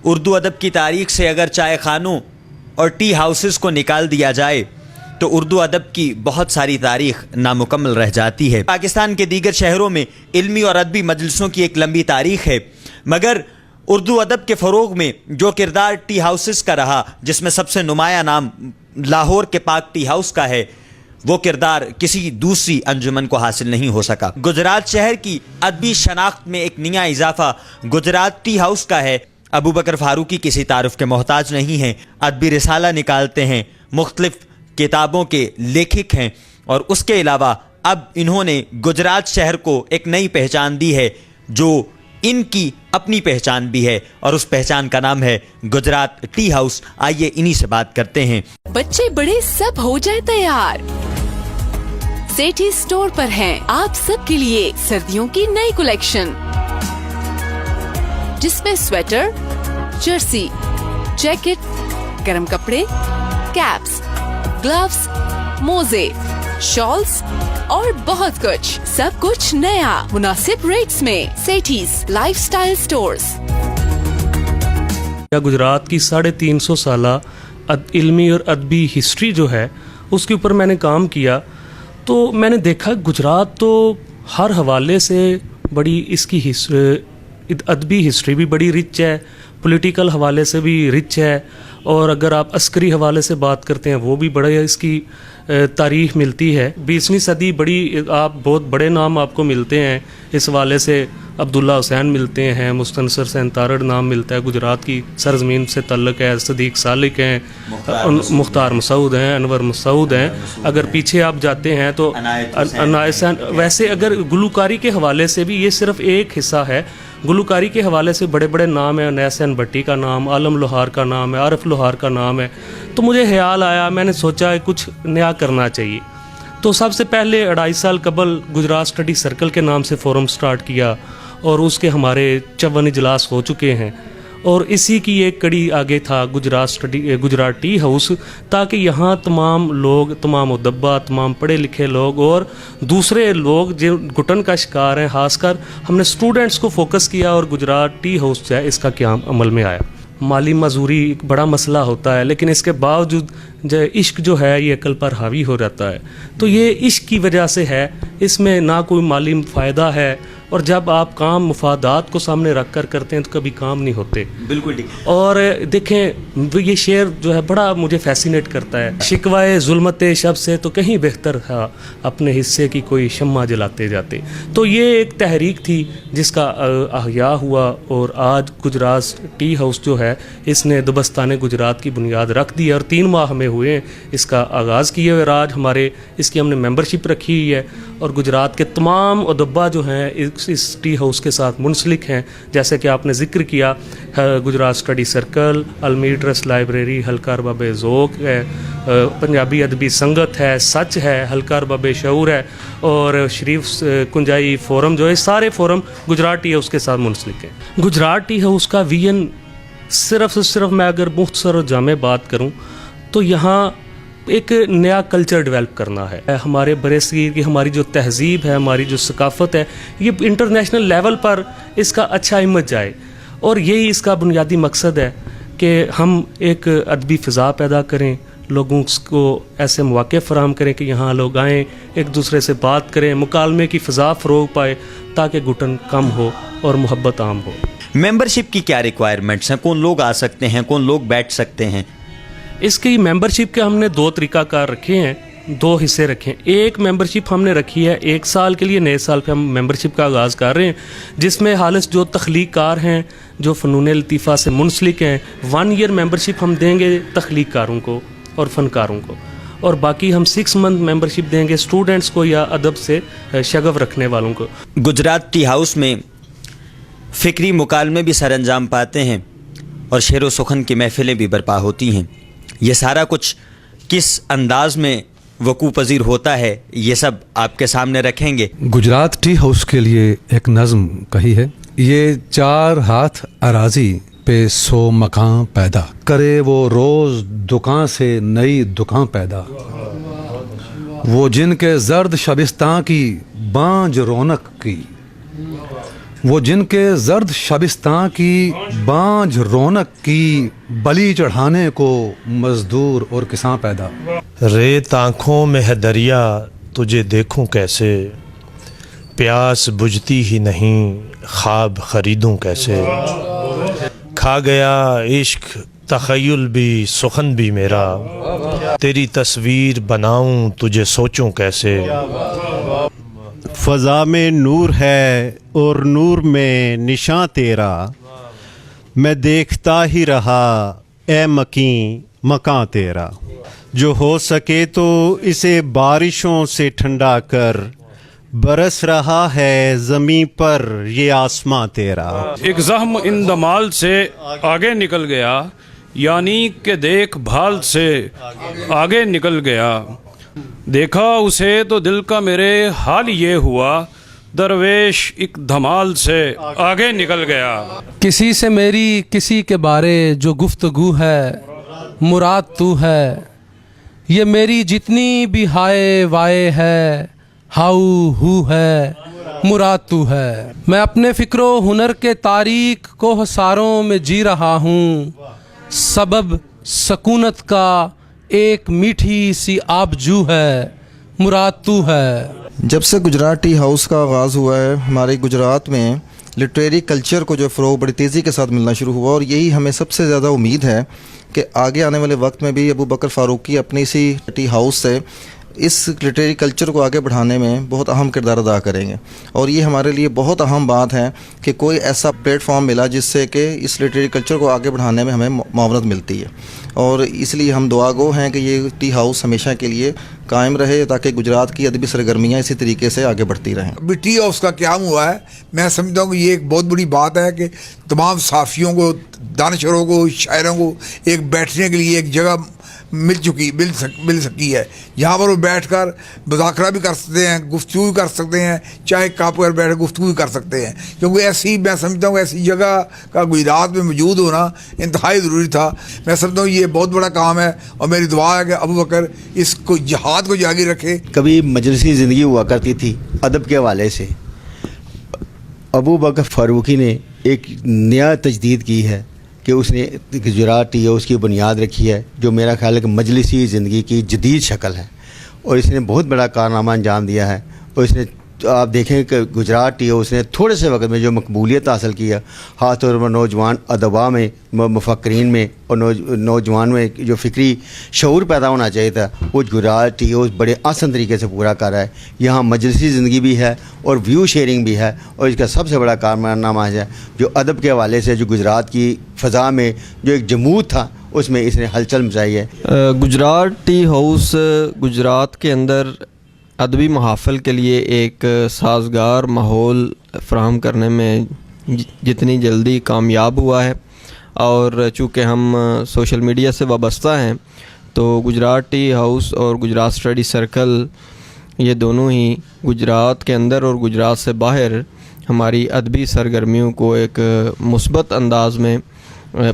اردو ادب کی تاریخ سے اگر چائے خانوں اور ٹی ہاؤسز کو نکال دیا جائے تو اردو ادب کی بہت ساری تاریخ نامکمل رہ جاتی ہے۔ پاکستان کے دیگر شہروں میں علمی اور ادبی مجلسوں کی ایک لمبی تاریخ ہے، مگر اردو ادب کے فروغ میں جو کردار ٹی ہاؤسز کا رہا، جس میں سب سے نمایاں نام لاہور کے پاک ٹی ہاؤس کا ہے، وہ کردار کسی دوسری انجمن کو حاصل نہیں ہو سکا۔ گجرات شہر کی ادبی شناخت میں ایک نیا اضافہ گجرات ٹی ہاؤس کا ہے۔ ابو بکر فاروقی کسی تعارف کے محتاج نہیں ہیں، ادبی رسالہ نکالتے ہیں، مختلف کتابوں کے لیکھک ہیں، اور اس کے علاوہ اب انہوں نے گجرات شہر کو ایک نئی پہچان دی ہے جو ان کی اپنی پہچان بھی ہے، اور اس پہچان کا نام ہے گجرات ٹی ہاؤس۔ آئیے انہی سے بات کرتے ہیں۔ بچے بڑے سب ہو جائے تیار، سیٹھی اسٹور پر ہیں آپ سب کے لیے سردیوں کی نئی کلیکشن، جس میں سویٹر، جرسی، جیکٹ، گرم کپڑے، کیپس، گلوز، موزے، شالز اور بہت کچھ، سب کچھ نیا مناسب ریٹس میں۔ سیٹھیز لائف سٹائل سٹورز۔ گجرات کی 350 سالہ علمی اور ادبی ہسٹری جو ہے اس کے اوپر میں نے کام کیا، تو میں نے دیکھا گجرات تو ہر حوالے سے بڑی اس کی ادبی ہسٹری بھی بڑی رچ ہے، پولیٹیکل حوالے سے بھی رچ ہے، اور اگر آپ عسکری حوالے سے بات کرتے ہیں وہ بھی بڑے اس کی تاریخ ملتی ہے۔ 20ویں صدی بڑی آپ بہت بڑے نام آپ کو ملتے ہیں اس حوالے سے، عبداللہ حسین ملتے ہیں، مستنصر سین تارڑ نام ملتا ہے، گجرات کی سرزمین سے تعلق ہے، صدیق سالک ہیں، مختار مسعود ہیں، انور مسعود ہیں۔ اگر پیچھے آپ جاتے ہیں تو ویسے اگر گلوکاری کے حوالے سے بھی یہ صرف ایک حصہ ہے، گلوکاری کے حوالے سے بڑے بڑے نام ہیں، نیسین بھٹی کا نام، عالم لوہار کا نام ہے، عارف لوہار کا نام ہے۔ تو مجھے خیال آیا، میں نے سوچا کچھ نیا کرنا چاہیے، تو سب سے پہلے 2.5 سال قبل گجرات اسٹڈی سرکل کے نام سے فورم سٹارٹ کیا، اور اس کے ہمارے 54 اجلاس ہو چکے ہیں، اور اسی کی ایک کڑی آگے تھا گجرات ٹی ہاؤس، تاکہ یہاں تمام لوگ، تمام ادبا، تمام پڑھے لکھے لوگ اور دوسرے لوگ جو گھٹن کا شکار ہیں، خاص کر ہم نے اسٹوڈنٹس کو فوکس کیا، اور گجرات ٹی ہاؤس جو ہے اس کا قیام عمل میں آیا۔ مالی معذوری ایک بڑا مسئلہ ہوتا ہے، لیکن اس کے باوجود عشق جو ہے یہ عقل پر حاوی ہو جاتا ہے، تو یہ عشق کی وجہ سے ہے، اس میں نہ کوئی مالی فائدہ ہے، اور جب آپ کام مفادات کو سامنے رکھ کر کرتے ہیں تو کبھی کام نہیں ہوتے۔ بالکل ٹھیک۔ اور دیکھیں یہ شعر جو ہے بڑا مجھے فیسینیٹ کرتا ہے، شکوائے ظلمت شب سے تو کہیں بہتر تھا، اپنے حصے کی کوئی شمع جلاتے جاتے۔ تو یہ ایک تحریک تھی جس کا احیاء ہوا، اور آج گجرات ٹی ہاؤس جو ہے اس نے دبستان گجرات کی بنیاد رکھ دی، اور 3 ماہ ہمیں ہوئے ہیں اس کا آغاز کیے ہوئے، اور آج ہمارے اس کی ہم نے ممبرشپ رکھی ہوئی ہے، اور گجرات کے تمام ادبا جو ہیں اس ٹی ہاؤس کے ساتھ منسلک ہیں، جیسے کہ آپ نے ذکر کیا گجرات اسٹڈی سرکل، المیٹرس لائبریری، حلقہ ارباب ذوق ہے، پنجابی ادبی سنگت ہے، سچ ہے، حلقہ ارباب شعور ہے، اور شریف کنجائی فورم جو ہے، سارے فورم گجرات ٹی ہاؤس کے ساتھ منسلک ہیں۔ گجرات ٹی ہاؤس کا ویژن صرف میں اگر مختصر اور جامع بات کروں تو یہاں ایک نیا کلچر ڈیولپ کرنا ہے، ہمارے برصغیر کی ہماری جو تہذیب ہے، ہماری جو ثقافت ہے، یہ انٹرنیشنل لیول پر اس کا اچھا امیج جائے، اور یہی اس کا بنیادی مقصد ہے کہ ہم ایک ادبی فضا پیدا کریں، لوگوں کو ایسے مواقع فراہم کریں کہ یہاں لوگ آئیں، ایک دوسرے سے بات کریں، مکالمے کی فضا فروغ پائے، تاکہ گھٹن کم ہو اور محبت عام ہو۔ ممبرشپ کی کیا ریکوائرمنٹس ہیں؟ کون لوگ آ سکتے ہیں، کون لوگ بیٹھ سکتے ہیں؟ اس کی ممبرشپ کے ہم نے 2 طریقہ کار رکھے ہیں، 2 حصے رکھے ہیں۔ ایک ممبرشپ ہم نے رکھی ہے 1 سال کے لیے، نئے سال پہ ہم ممبرشپ کا آغاز کر رہے ہیں، جس میں خالص جو تخلیق کار ہیں، جو فنون لطیفہ سے منسلک ہیں، 1 ایئر ممبرشپ ہم دیں گے تخلیق کاروں کو اور فنکاروں کو، اور باقی ہم 6 منتھ ممبرشپ دیں گے اسٹوڈنٹس کو یا ادب سے شغف رکھنے والوں کو۔ گجرات ٹی ہاؤس میں فکری مکالمے بھی سر انجام پاتے ہیں، اور شعر و سخن کی محفلیں بھی برپا ہوتی ہیں۔ یہ سارا کچھ کس انداز میں وقوع پذیر ہوتا ہے، یہ سب آپ کے سامنے رکھیں گے۔ گجرات ٹی ہاؤس کے لیے ایک نظم کہی ہے، یہ 4 ہاتھ اراضی پہ 100 مکان پیدا کرے، وہ روز دکان سے نئی دکان پیدا، وہ جن کے زرد شبستان کی بانج رونق کی، وہ جن کے زرد شبستان کی بانجھ رونق کی بلی چڑھانے کو مزدور اور کساں پیدا. ریت آنکھوں میں ہے دریا تجھے دیکھوں کیسے، پیاس بجھتی ہی نہیں خواب خریدوں کیسے. کھا گیا عشق تخیل بھی سخن بھی میرا، تیری تصویر بناؤں تجھے سوچوں کیسے. فضا میں نور ہے اور نور میں نشاں تیرا، میں دیکھتا ہی رہا اے مکیں مکاں تیرا. جو ہو سکے تو اسے بارشوں سے ٹھنڈا کر، برس رہا ہے زمیں پر یہ آسماں تیرا. ایک زخم اندمال سے آگے نکل گیا، یعنی کہ دیکھ بھال سے آگے نکل گیا. دیکھا اسے تو دل کا میرے حال یہ ہوا، درویش ایک دھمال سے آگے نکل گیا. کسی سے میری کسی کے بارے جو گفتگو ہے، مراد تو ہے. یہ میری جتنی بھی ہائے وائے ہے، ہاؤ ہو ہے، مراد تو ہے. میں اپنے فکر و ہنر کے تاریک کوہ ساروں میں جی رہا ہوں، سبب سکونت کا ایک میٹھی سی آبجو ہے، مراد تو ہے. جب سے گجرات ٹی ہاؤس کا آغاز ہوا ہے، ہمارے گجرات میں لٹریری کلچر کو جو فروغ بڑی تیزی کے ساتھ ملنا شروع ہوا، اور یہی ہمیں سب سے زیادہ امید ہے کہ آگے آنے والے وقت میں بھی ابو بکر فاروقی اپنی اسی ٹی ہاؤس سے اس لٹریری کلچر کو آگے بڑھانے میں بہت اہم کردار ادا کریں گے. اور یہ ہمارے لیے بہت اہم بات ہے کہ کوئی ایسا پلیٹ فارم ملا جس سے کہ اس لٹریری کلچر کو آگے بڑھانے میں ہمیں معاونت ملتی ہے. اور اس لیے ہم دعا گو ہیں کہ یہ ٹی ہاؤس ہمیشہ کے لیے قائم رہے تاکہ گجرات کی ادبی سرگرمیاں اسی طریقے سے آگے بڑھتی رہیں. ابھی ٹی ہاؤس کا قیام ہوا ہے، میں سمجھتا ہوں کہ یہ ایک بہت بڑی بات ہے کہ تمام صحافیوں کو، دانشوروں کو، شاعروں کو ایک بیٹھنے کے لیے ایک جگہ مل سکی ہے، جہاں پر وہ بیٹھ کر مذاکرہ بھی کر سکتے ہیں، گفتگو بھی کر سکتے ہیں، چائے کپ پر بیٹھ گفتگو بھی کر سکتے ہیں. کیونکہ ایسی میں سمجھتا ہوں ایسی جگہ کا گجرات میں موجود ہونا انتہائی ضروری تھا. میں سمجھتا ہوں یہ بہت بڑا کام ہے، اور میری دعا ہے کہ ابو بکر اس کو جہاد کو جاری رکھے. کبھی مجلسی زندگی ہوا کرتی تھی ادب کے حوالے سے، ابو بکر فاروقی نے ایک نیا تجدید کی ہے کہ اس نے گجرات ٹی ہاؤس کی بنیاد رکھی ہے، جو میرا خیال ہے کہ مجلسی زندگی کی جدید شکل ہے، اور اس نے بہت بڑا کارنامہ انجام دیا ہے. اور اس نے آپ دیکھیں کہ گجرات ٹی ہاؤس نے تھوڑے سے وقت میں جو مقبولیت حاصل کی ہے، خاص طور پر نوجوان ادبا میں، مفکرین میں، اور نوجوان میں جو فکری شعور پیدا ہونا چاہیے تھا، وہ گجرات ٹی ہاؤس بڑے آسان طریقے سے پورا کر رہا ہے. یہاں مجلسی زندگی بھی ہے اور ویو شیئرنگ بھی ہے، اور اس کا سب سے بڑا کارنامہ ہے جو ادب کے حوالے سے جو گجرات کی فضا میں جو ایک جمود تھا اس میں اس نے ہلچل مچائی ہے. گجرات ٹی ہاؤس گجرات کے اندر ادبی محافل کے لیے ایک سازگار ماحول فراہم کرنے میں جتنی جلدی کامیاب ہوا ہے، اور چونکہ ہم سوشل میڈیا سے وابستہ ہیں تو گجرات ٹی ہاؤس اور گجرات اسٹڈی سرکل یہ دونوں ہی گجرات کے اندر اور گجرات سے باہر ہماری ادبی سرگرمیوں کو ایک مثبت انداز میں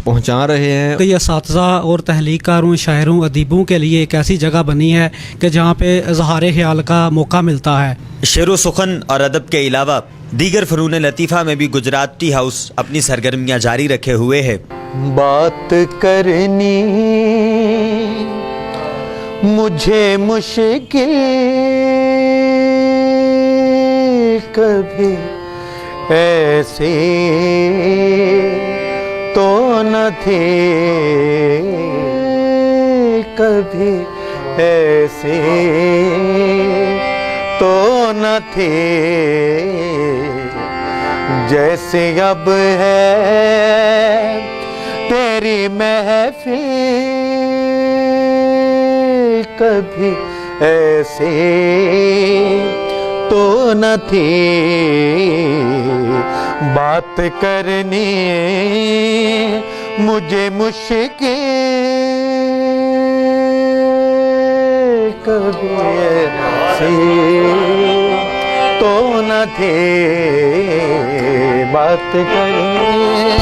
پہنچا رہے ہیں. یہ اساتذہ اور تحلیق کاروں، شاعروں، ادیبوں کے لیے ایک ایسی جگہ بنی ہے کہ جہاں پہ اظہار خیال کا موقع ملتا ہے. شعر و سخن اور ادب کے علاوہ دیگر فنون لطیفہ میں بھی گجرات ٹی ہاؤس اپنی سرگرمیاں جاری رکھے ہوئے ہے. بات کرنی مجھے مشکل کبھی ایسے تو نہ تھے، کبھی ایسے تو نہ تھے، جیسے اب ہے تیری محفل، کبھی ایسے تو نہ تھی. بات کرنی مجھے مشکل کبھی ایسے تو نہ تھے، بات کرنی